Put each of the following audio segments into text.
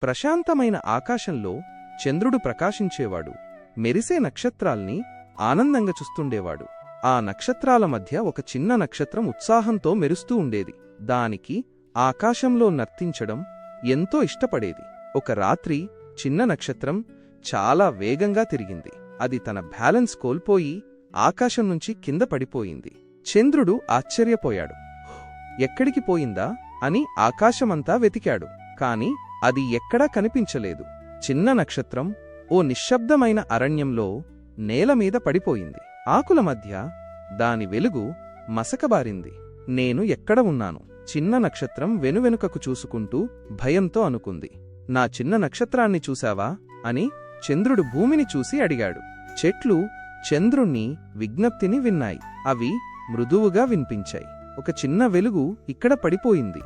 ప్రశాంతమైన ఆకాశంలో చంద్రుడు ప్రకాశించేవాడు. మెరిసే నక్షత్రాల్ని ఆనందంగా చూస్తుండేవాడు. ఆ నక్షత్రాల మధ్య ఒక చిన్న నక్షత్రం ఉత్సాహంతో మెరుస్తూ ఉండేది. దానికి ఆకాశంలో నర్తించడం ఎంతో ఇష్టపడేది. ఒక రాత్రి చిన్న నక్షత్రం చాలా వేగంగా తిరిగింది. అది తన బ్యాలెన్స్ కోల్పోయి ఆకాశం నుంచి కింద పడిపోయింది. చంద్రుడు ఆశ్చర్యపోయాడు. ఎక్కడికి పోయిందా అని ఆకాశమంతా వెతికాడు. కాని అది ఎక్కడా కనిపించలేదు. చిన్న నక్షత్రం ఓ నిశ్శబ్దమైన అరణ్యంలో నేలమీద పడిపోయింది. ఆకుల మధ్య దాని వెలుగు మసకబారింది. నేను ఎక్కడ ఉన్నాను? చిన్న నక్షత్రం వెనువెనుకకు చూసుకుంటూ భయంతో అనుకుంది. నా చిన్న నక్షత్రాన్ని చూశావా అని చంద్రుడు భూమిని చూసి అడిగాడు. చెట్లు చంద్రుణ్ణి విజ్ఞప్తిని విన్నాయి. అవి మృదువుగా వినిపించాయి. ఒక చిన్న వెలుగు ఇక్కడ పడిపోయింది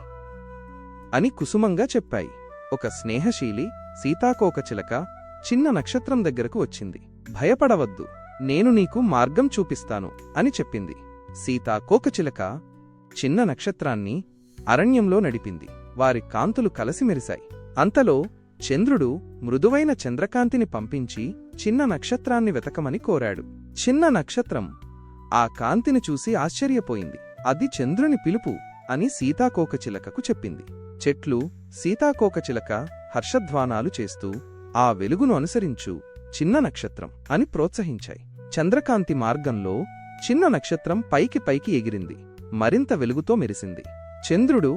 అని కుసుమంగా చెప్పాయి. ఒక స్నేహశీలి సీతాకోకచిలక చిన్న నక్షత్రం దగ్గరకు వచ్చింది. భయపడవద్దు, నేను నీకు మార్గం చూపిస్తాను అని చెప్పింది. సీతాకోకచిలక చిన్న నక్షత్రాన్ని అరణ్యంలో నడిపింది. వారి కాంతులు కలసిమెరిశాయి. అంతలో చంద్రుడు మృదువైన చంద్రకాంతిని పంపించి చిన్న నక్షత్రాన్ని వెతకమని కోరాడు. చిన్న నక్షత్రం ఆ కాంతిని చూసి ఆశ్చర్యపోయింది. అది చంద్రుని పిలుపు అని సీతాకోకచిలకకు చెప్పింది. చెట్లు సీతాకోకచిలక హర్షధ్వానాలు చేస్తూ ఆ వెలుగును అనుసరించు చిన్న నక్షత్రం అని ప్రోత్సహించాయి. చంద్రకాంతి మార్గంలో చిన్న నక్షత్రం పైకి పైకి ఎగిరింది. మరింత వెలుగుతో మెరిసింది. చంద్రుడు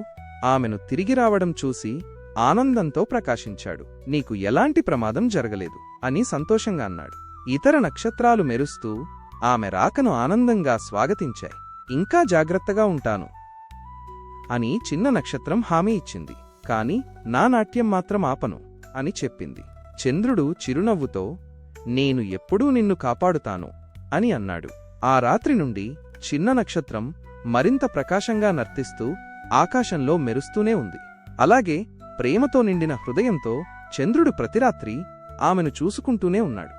ఆమెను తిరిగి రావడం చూసి ఆనందంతో ప్రకాశించాడు. నీకు ఎలాంటి ప్రమాదం జరగలేదు అని సంతోషంగా అన్నాడు. ఇతర నక్షత్రాలు మెరుస్తూ ఆమె రాకను ఆనందంగా స్వాగతించాయి. ఇంకా జాగ్రత్తగా ఉంటాను అని చిన్న నక్షత్రం హామీ ఇచ్చింది. కాని నా నాట్యం మాత్రం ఆపను అని చెప్పింది. చంద్రుడు చిరునవ్వుతో నేను ఎప్పుడూ నిన్ను కాపాడుతాను అని అన్నాడు. ఆ రాత్రి నుండి చిన్న నక్షత్రం మరింత ప్రకాశంగా నర్తిస్తూ ఆకాశంలో మెరుస్తూనే ఉంది. అలాగే ప్రేమతో నిండిన హృదయంతో చంద్రుడు ప్రతిరాత్రి ఆమెను చూసుకుంటూనే ఉన్నాడు.